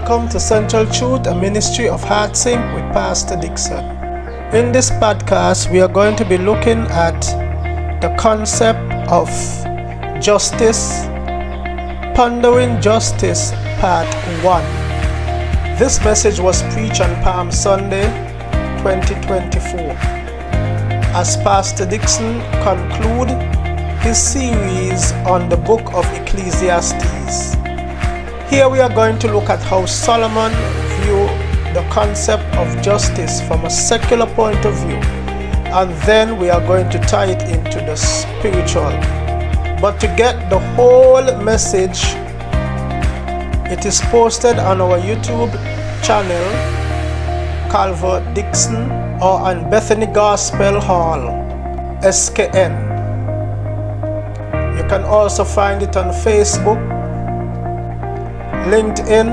Welcome to Central Truth, a ministry of Heart Sync with Pastor Dixon. In this podcast, we are going to be looking at the concept of justice, Pondering Justice, Part 1. This message was preached on Palm Sunday, 2024, as Pastor Dixon concludes his series on the book of Ecclesiastes. Here we are going to look at how Solomon viewed the concept of justice from a secular point of view, and then we are going to tie it into the spiritual. But to get the whole message, it is posted on our YouTube channel, Calvert Dixon, or on Bethany Gospel Hall, SKN. You can also find it on Facebook, LinkedIn,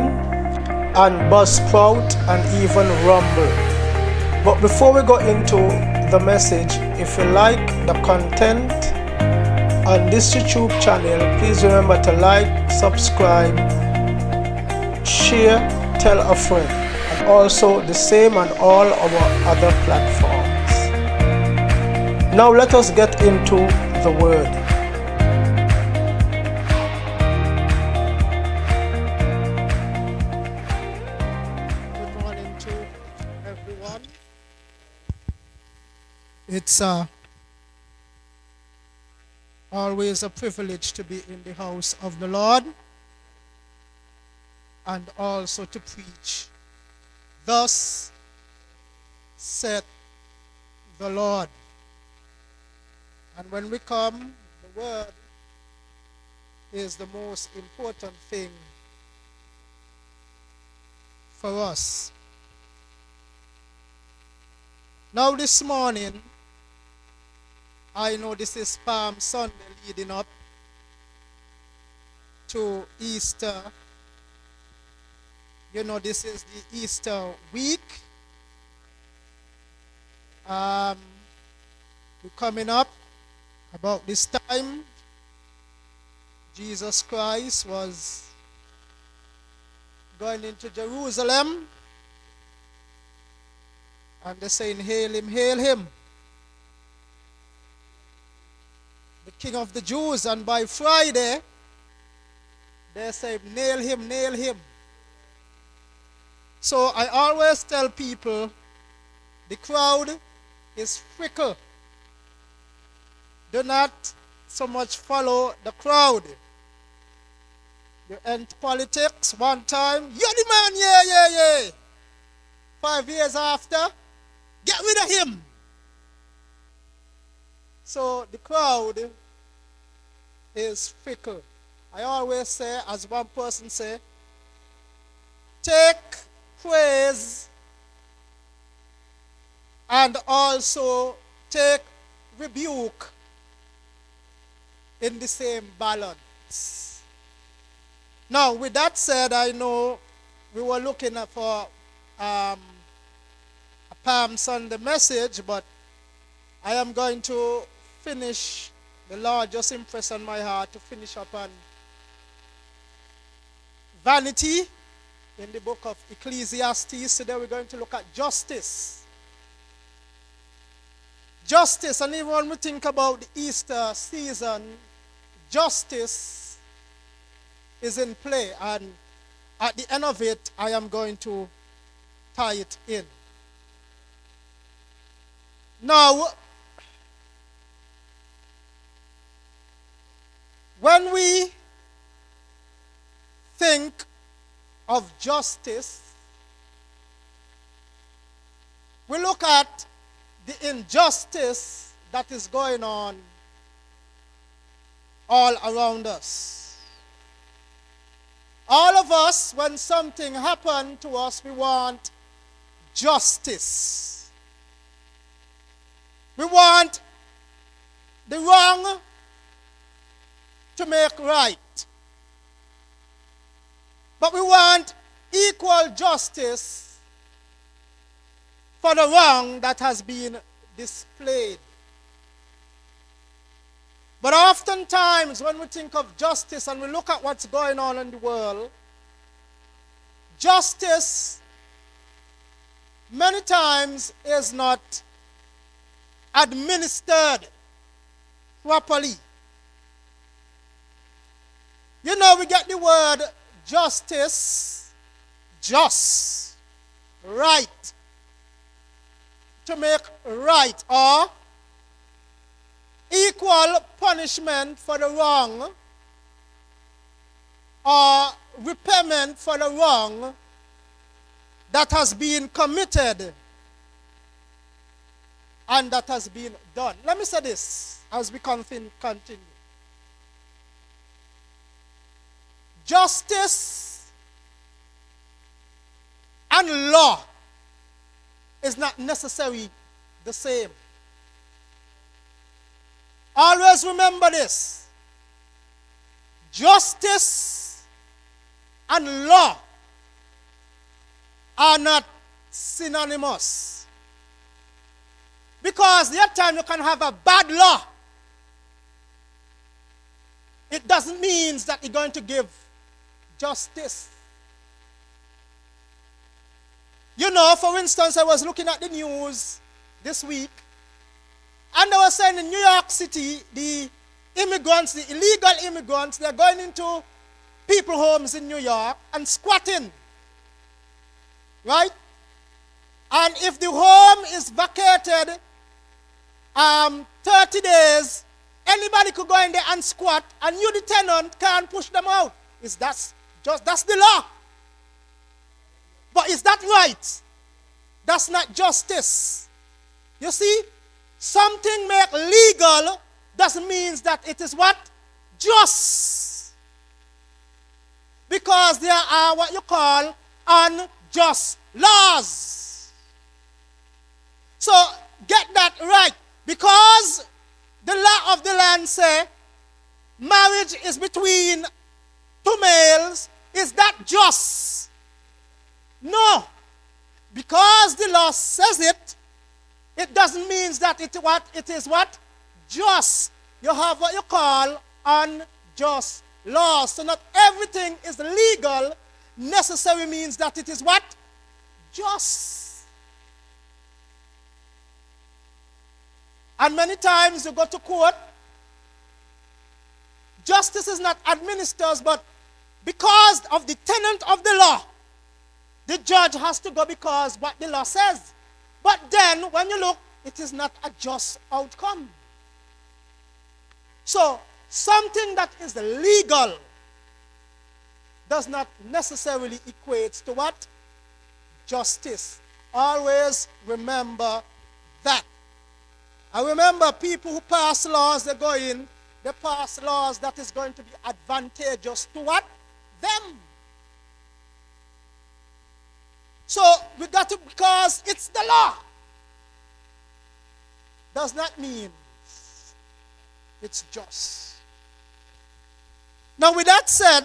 and Buzzsprout, and even Rumble. But before we go into the message, if you like the content on this YouTube channel, please remember to like, subscribe, share, tell a friend, and also the same on all our other platforms. Now let us get into the word. It's always a privilege to be in the house of the Lord and also to preach. Thus saith the Lord. And when we come, the word is the most important thing for us. Now this morning, I know this is Palm Sunday leading up to Easter. You know, this is the Easter week. We're coming up about this time. Jesus Christ was going into Jerusalem, and they're saying, "Hail him, hail him, the King of the Jews." And by Friday, they say, "Nail him, nail him." So I always tell people, the crowd is fickle. Do not so much follow the crowd. You enter politics one time, "You're the man, yeah. 5 years after, get rid of him." So the crowd is fickle. I always say, as one person say, take praise and also take rebuke in the same balance. Now, with that said, I know we were looking for a Palm Sunday message, but I am going to finish. The Lord just impressed on my heart to finish up on vanity in the book of Ecclesiastes. Today we're going to look at justice. Justice, and even when we think about the Easter season, justice is in play, and at the end of it, I am going to tie it in. Now, when we think of justice, we look at the injustice that is going on all around us. All of us, when something happens to us, we want justice. We want the wrong to make right. But we want equal justice for the wrong that has been displayed. But oftentimes when we think of justice and we look at what's going on in the world, justice many times is not administered properly. You know, we get the word justice, just, right, to make right, or equal punishment for the wrong, or repayment for the wrong that has been committed and that has been done. Let me say this as we continue. Justice and law is not necessarily the same. Always remember this. Justice and law are not synonymous. Because the other time you can have a bad law, it doesn't mean that you're going to give justice. You know, for instance, I was looking at the news this week, and they were saying in New York City, the immigrants, the illegal immigrants, they're going into people homes in New York and squatting. Right? And if the home is vacated 30 days, anybody could go in there and squat, and you, the tenant, can't push them out. That's the law. But is that right? That's not justice. You see, something made legal doesn't mean that it is what? Just. Because there are what you call unjust laws. So get that right. Because the law of the land say marriage is between two males, is that just? No. Because the law says it, it doesn't mean that it is what? Just. You have what you call unjust laws. So not everything is legal necessarily means that it is what? Just. And many times you go to court, justice is not administered, but because of the tenet of the law, the judge has to go because what the law says. But then, when you look, it is not a just outcome. So, something that is legal does not necessarily equate to what? Justice. Always remember that. I remember people who pass laws, they go in, they pass laws that is going to be advantageous to what? Them. So we got to, because it's the law, does not mean it's just. Now with that said,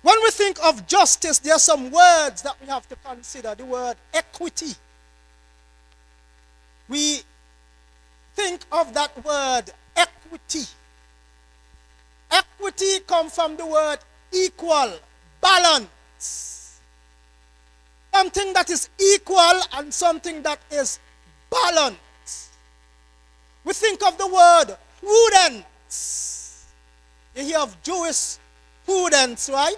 when we think of justice, there are some words that we have to consider. The word equity. We think of that word equity. Equity comes from the word equal, balance. Something that is equal and something that is balanced. We think of the word prudence. You hear of Jewish prudence, right?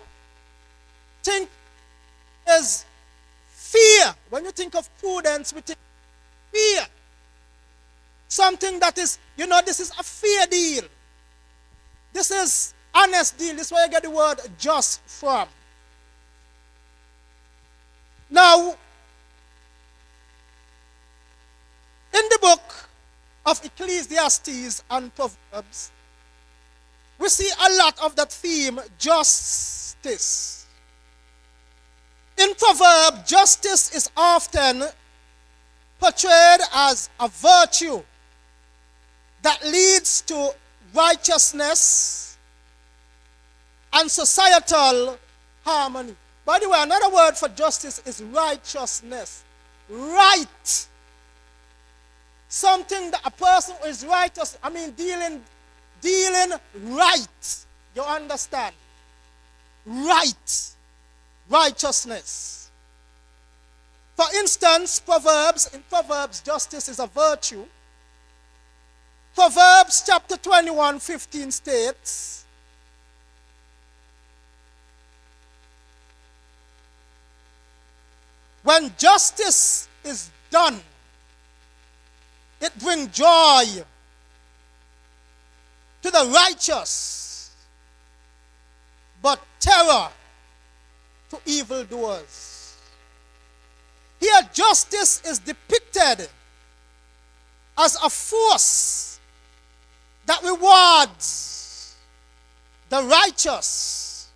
Think is fear. When you think of prudence, we think fear. Something that is, you know, this is a fair deal. This is honest deal. This is where you get the word just from. Now, in the book of Ecclesiastes and Proverbs, we see a lot of that theme, justice. In Proverbs, justice is often portrayed as a virtue that leads to righteousness and societal harmony. By the way, another word for justice is righteousness. Right. Something that a person who is righteous, dealing right. You understand? righteousness. For instance, in Proverbs, justice is a virtue. Proverbs chapter 21:15 states, when justice is done, it brings joy to the righteous, but terror to evildoers. Here, justice is depicted as a force that rewards the righteous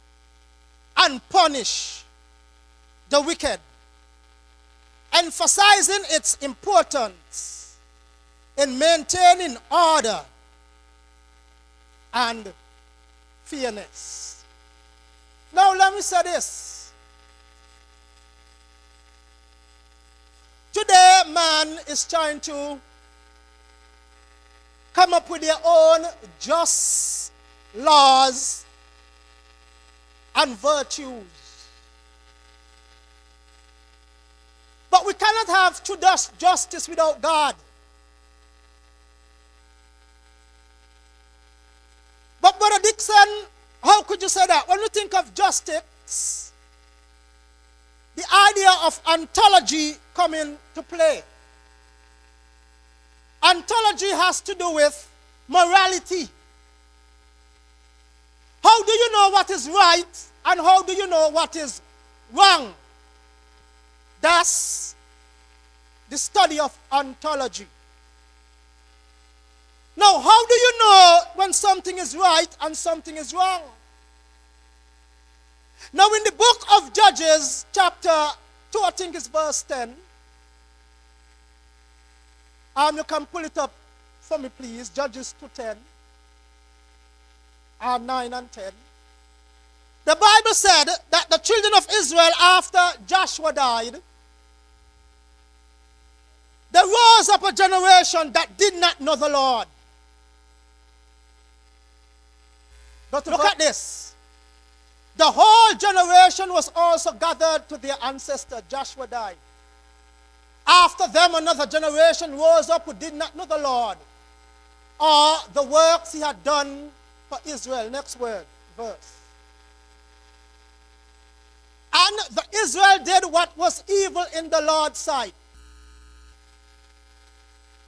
and punish the wicked, emphasizing its importance in maintaining order and fairness. Now let me say this. Today man is trying to come up with their own just laws and virtues. But we cannot have true justice without God. But Brother Dixon, how could you say that? When we think of justice, the idea of ontology come into play. Ontology has to do with morality. How do you know what is right and how do you know what is wrong? That's the study of ontology. Now, how do you know when something is right and something is wrong? Now, in the book of Judges, chapter 2, I think it's verse 10. You can pull it up for me, please. Judges 2:10. 9 and 10. The Bible said that the children of Israel, after Joshua died, there rose up a generation that did not know the Lord. But look at this. The whole generation was also gathered to their ancestor. Joshua died. After them, another generation rose up who did not know the Lord or the works he had done for Israel. Next verse. And Israel did what was evil in the Lord's sight.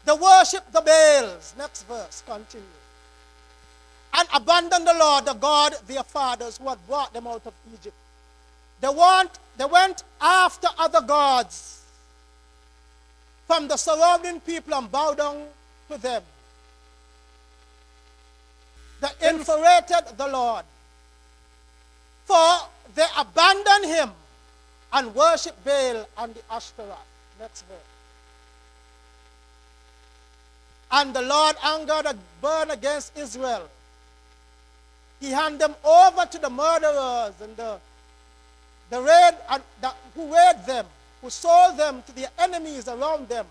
They worshiped the Baals. Next verse, continue. And abandoned the Lord, the God of their fathers who had brought them out of Egypt. They went after other gods from the surrounding people and bowed down to them. They infuriated the Lord, for they abandoned him and worshipped Baal and the Ashtaroth. Next verse. And the Lord angered and burned against Israel. He handed them over to the murderers and who raided them, who sold them to their enemies around them,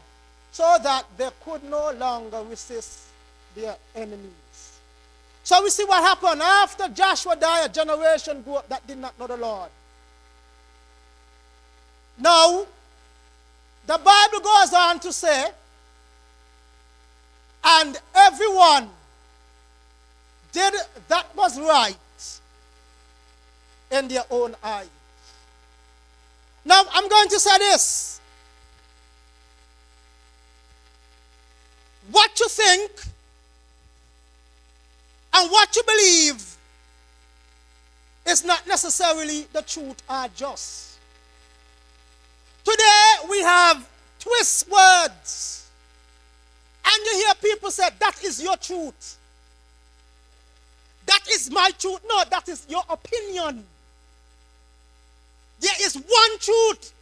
so that they could no longer resist their enemies. So we see what happened. After Joshua died, a generation grew up that did not know the Lord. Now, the Bible goes on to say, and everyone did that was right in their own eyes. Now, I'm going to say this. What you think and what you believe is not necessarily the truth or just. Today, we have twist words. And you hear people say, that is your truth. That is my truth. No, that is your opinion. There is one truth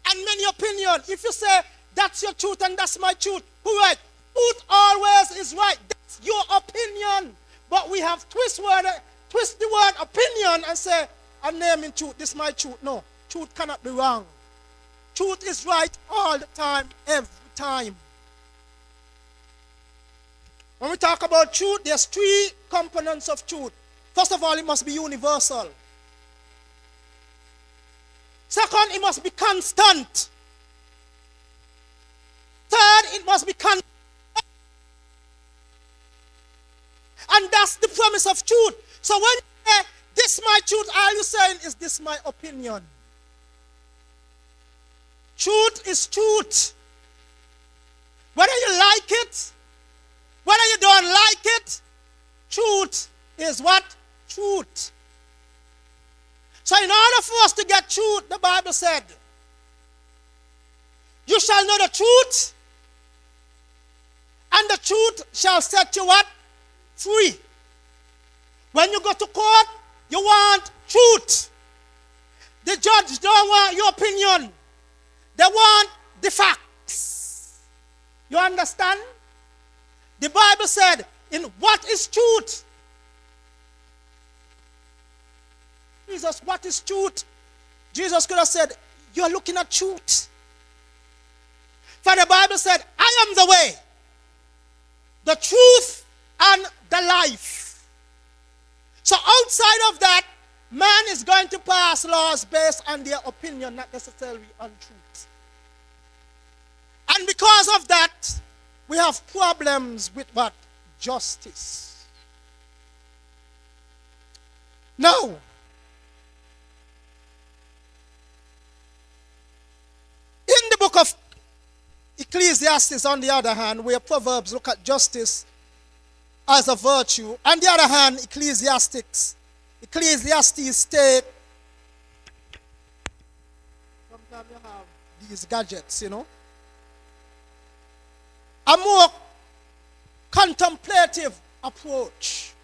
and many opinions. If you say, that's your truth and that's my truth, who right? Truth always is right. That's your opinion. But we have twist the word opinion and say, I'm naming truth. This is my truth. No, truth cannot be wrong. Truth is right all the time, every time. When we talk about truth, there's three components of truth. First of all, it must be universal. Second, it must be constant. Third, it must be constant. And that's the promise of truth. So when you say, this my truth, all you're saying is, this my opinion. Truth is truth. Whether you like it, whether you don't like it, truth is what? Truth. So in order for us to get truth, the Bible said, you shall know the truth, and the truth shall set you what? Free. When you go to court, you want truth. The judge don't want your opinion. They want the facts. You understand? The Bible said, in what is truth? Jesus, what is truth? Jesus could have said, you're looking at truth. For the Bible said, I am the way, the truth, and the life. So outside of that, man is going to pass laws based on their opinion, not necessarily on truth. And because of that, we have problems with what? Justice. Now, in the book of Ecclesiastes, on the other hand, where Proverbs look at justice as a virtue, on the other hand, Ecclesiastes state, sometimes you have these gadgets, a more contemplative approach,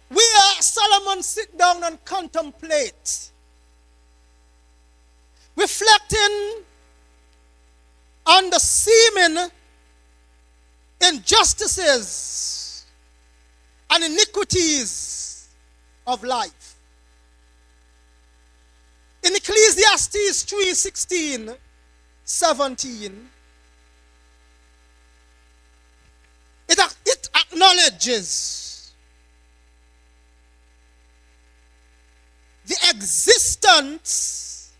where Solomon sit down and contemplate, reflecting on the seeming injustices and iniquities of life. In Ecclesiastes 3:16, 17, it acknowledges the existence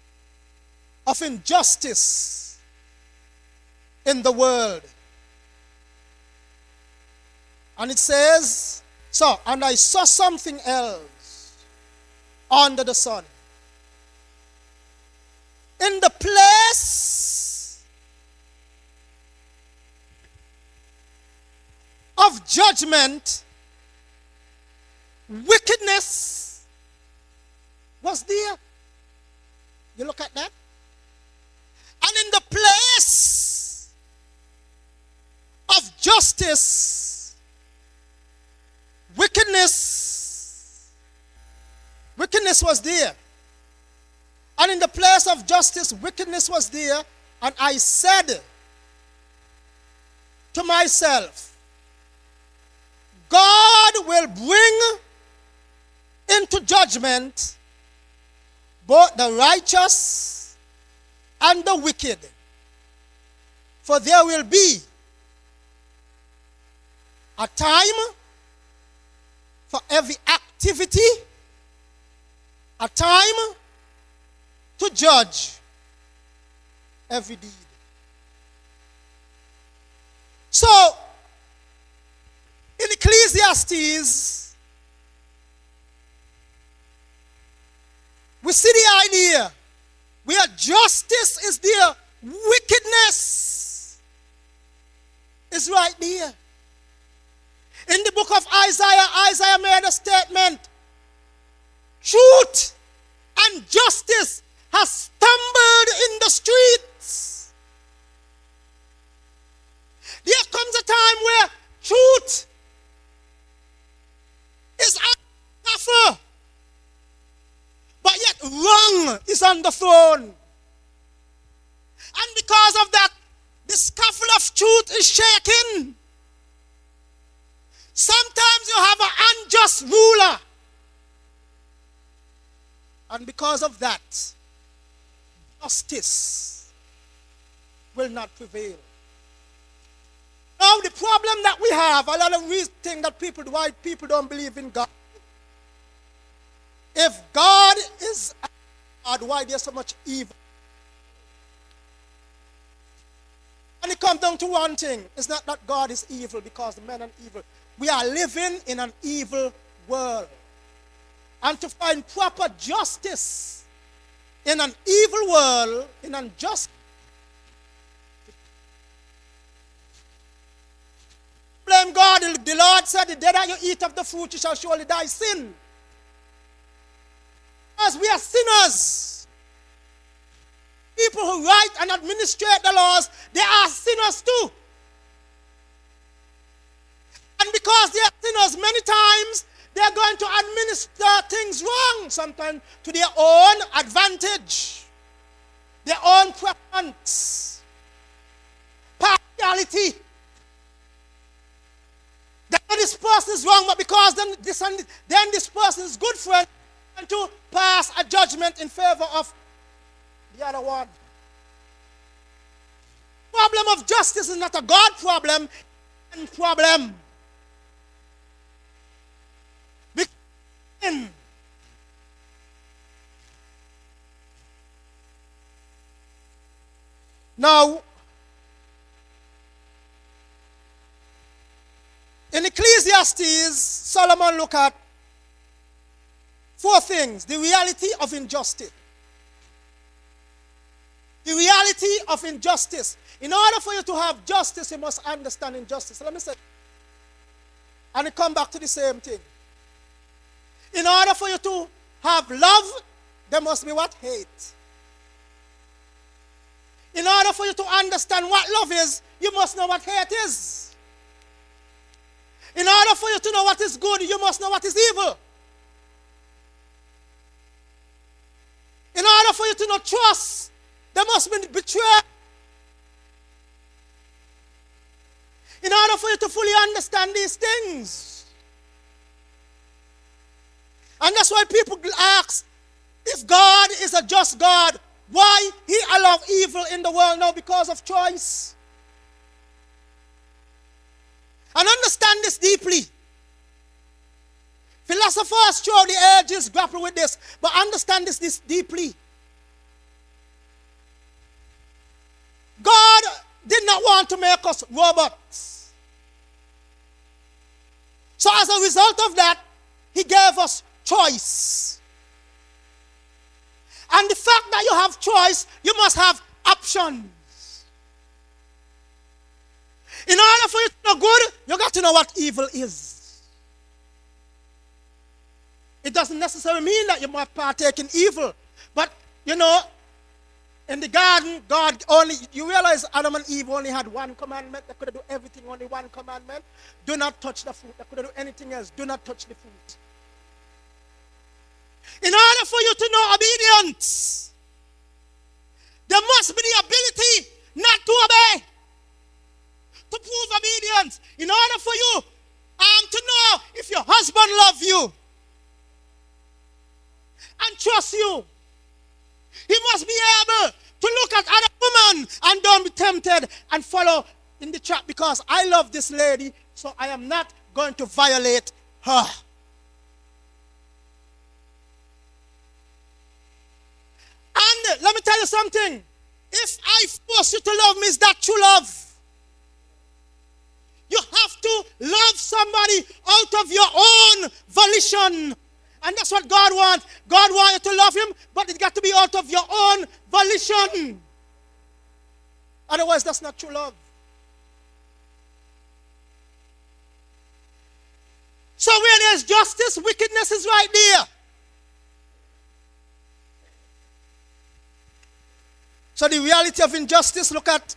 of injustice in the world. And it says, and I saw something else under the sun. In the place of judgment, wickedness was there. You look at that? And in the place of justice, wickedness was there. And in the place of justice, wickedness was there. And I said to myself, God will bring into judgment both the righteous and the wicked. For there will be a time for every activity, a time to judge every deed. So, in Ecclesiastes, we see the idea where justice is there, wickedness is right there. In the book of Isaiah made a statement, truth and justice has stumbled in the streets. There comes a time where truth is on the suffer, but yet wrong is on the throne. And because of that, the scaffold of truth is shaking. Sometimes you have an unjust ruler. And because of that, justice will not prevail. Now the problem that we have, a lot of reasons think that why people don't believe in God. If God is God, why there's so much evil? And it comes down to one thing. It's not that God is evil because men are evil. We are living in an evil world. And to find proper justice in an evil world, in unjust, blame God. The Lord said, the day that you eat of the fruit, you shall surely die sin. Because we are sinners. People who write and administrate the laws, they are sinners too. And because they are sinners, many times they are going to administer things wrong, sometimes to their own advantage, their own preference, partiality. Then this person is wrong, but because then this person is good friend, and to pass a judgment in favor of the other one. Problem of justice is not a God problem, it's a problem. Now, in Ecclesiastes, Solomon looked at 4 things. The reality of injustice. The reality of injustice. In order for you to have justice, you must understand injustice. So let me say, and it come back to the same thing. In order for you to have love, there must be what? Hate. In order for you to understand what love is, you must know what hate is. In order for you to know what is good, you must know what is evil. In order for you to know trust, there must be betrayal. In order for you to fully understand these things. And that's why people ask, if God is a just God, why he allowed evil in the world now? Because of choice. And understand this deeply. Philosophers throughout the ages grapple with this, but understand this deeply. God did not want to make us robots. So as a result of that, he gave us choice. And the fact that you have choice, you must have options. In order for you to know good, you got to know what evil is. It doesn't necessarily mean that you must partake in evil. But, you know, in the garden, you realize Adam and Eve only had one commandment. They could do everything, only one commandment. Do not touch the fruit. They couldn't do anything else. Do not touch the fruit. In order for you to know obedience, there must be the ability not to obey, to prove obedience. In order for you to know if your husband loves you and trusts you, he must be able to look at other women and don't be tempted and follow in the trap because I love this lady, so I am not going to violate her. And let me tell you something. If I force you to love me, is that true love? You have to love somebody out of your own volition. And that's what God wants. God wants you to love him, but it got to be out of your own volition. Otherwise, that's not true love. So where there's justice, wickedness is right there. So the reality of injustice, look at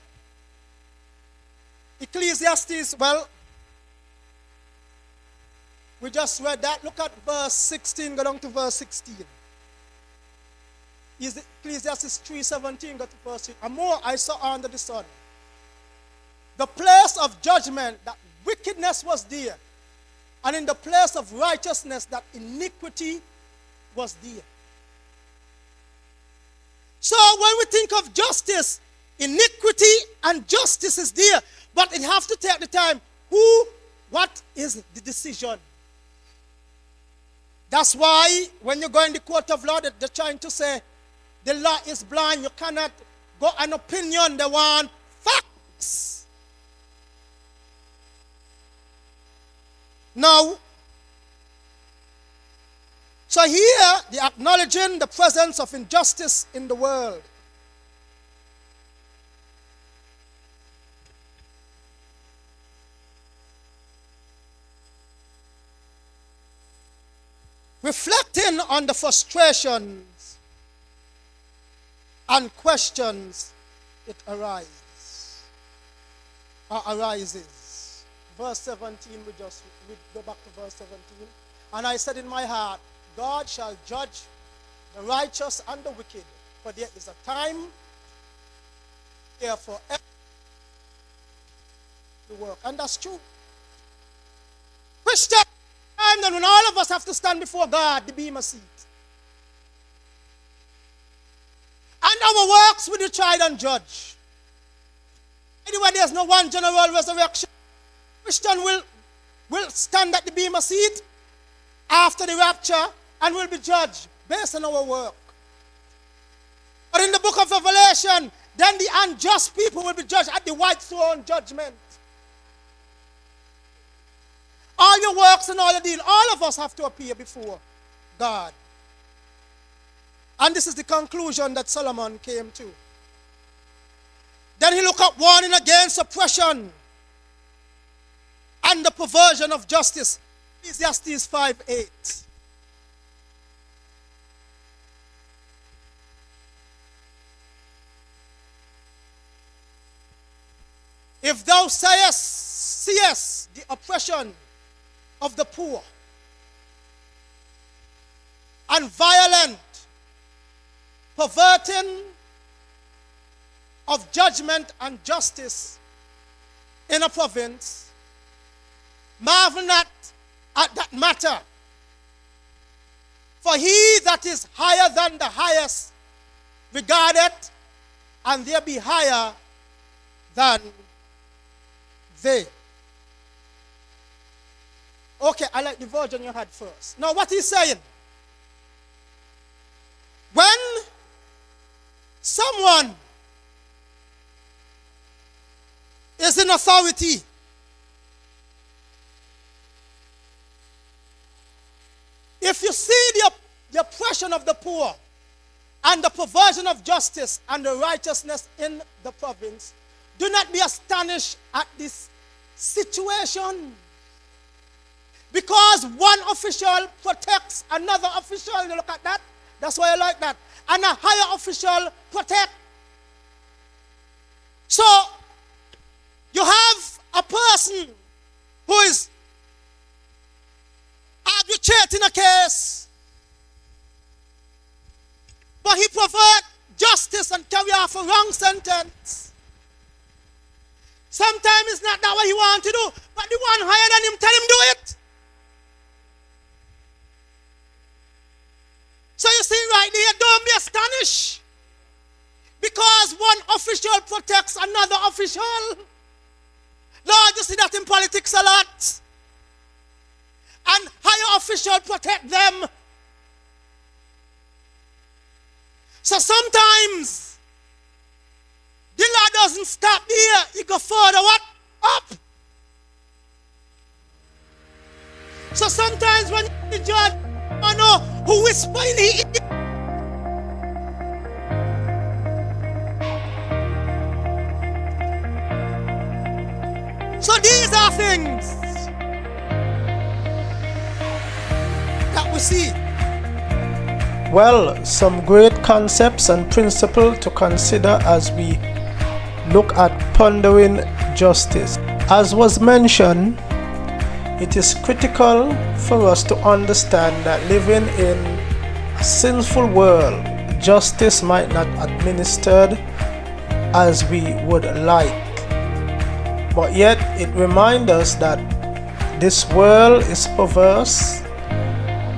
Ecclesiastes. Well, we just read that. Look at verse 16, go down to verse 16. Ecclesiastes 3:17, go to verse 16. And more I saw under the sun. The place of judgment, that wickedness was there. And in the place of righteousness, that iniquity was there. So when we think of justice, iniquity and justice is there. But it has to take the time. What is the decision? That's why when you go in the court of law, they're trying to say the law is blind. You cannot go an opinion. They want facts. Now, so here, they're acknowledging the presence of injustice in the world. Reflecting on the frustrations and questions it arises. Verse 17, we go back to verse 17. And I said in my heart, God shall judge the righteous and the wicked, for there is a time here for every work. And that's true. Christian, and then when all of us have to stand before God, the bema seat. And our works will be tried and judged. Anyway, there's no one general resurrection. Christian will stand at the bema seat after the rapture and will be judged based on our work. But in the book of Revelation, then the unjust people will be judged at the white throne judgment. All your works and all your deeds, all of us have to appear before God. And this is the conclusion that Solomon came to. Then he looked up warning against oppression and the perversion of justice. Ecclesiastes 5:8. If thou seest the oppression of the poor and violent perverting of judgment and justice in a province, marvel not at that matter. For he that is higher than the highest regardeth, and there be higher than they. Okay, I like the version you had first. Now what he's saying, when someone is in authority, if you see the oppression of the poor and the perversion of justice and the righteousness in the province, do not be astonished at this situation. Because one official protects another official. You look at that. That's why I like that. And a higher official protects. So, you have a person who is arbitrating a case, but he perverts justice and carry off a wrong sentence. Sometimes it's not that what he wants to do, but the one higher than him tell him do it. So you see right there, don't be astonished. Because one official protects another official. Lord, you see that in politics a lot. And higher officials protect them. So sometimes the law doesn't stop here. It goes further what? Up. So sometimes when the judge, you know, who whisper in his ear. So these are things that we see. Well, some great concepts and principles to consider as we look at pondering justice. As was mentioned, it is critical for us to understand that living in a sinful world, justice might not be administered as we would like. But yet it reminds us that this world is perverse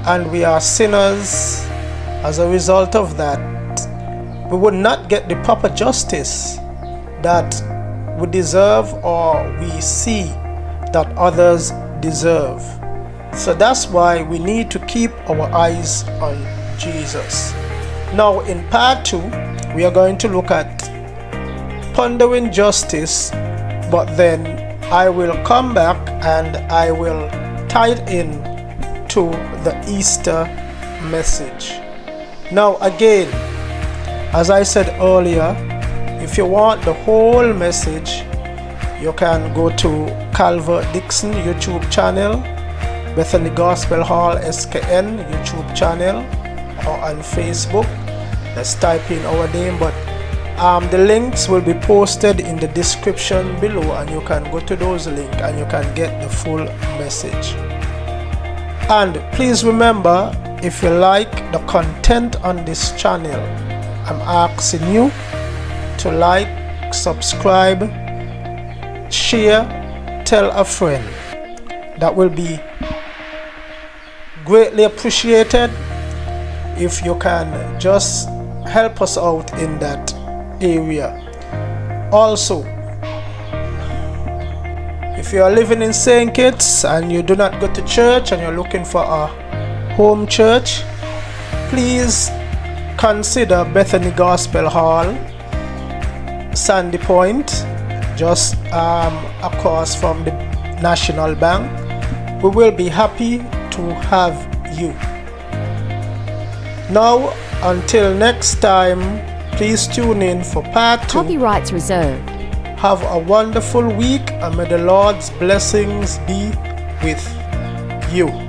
and we are sinners. As a result of that, we would not get the proper justice that we deserve or we see that others deserve. So that's why we need to keep our eyes on Jesus. Now in part 2, we are going to look at pondering justice, but then I will come back and I will tie it in to the Easter message. Now again, as I said earlier, if you want the whole message, you can go to Calvert Dixon YouTube channel, Bethany Gospel Hall SKN YouTube channel, or on Facebook. Let's type in our name, but the links will be posted in the description below, and you can go to those links and you can get the full message. And please remember, if you like the content on this channel, I'm asking you to like, subscribe, share, tell a friend. That will be greatly appreciated if you can just help us out in that area. Also, if you are living in St. Kitts and you do not go to church and you're looking for a home church, please consider Bethany Gospel Hall, Sandy Point, just across from the National Bank. We will be happy to have you. Now, until next time, please tune in for part 2. Copyrights reserved. Have a wonderful week, and may the Lord's blessings be with you.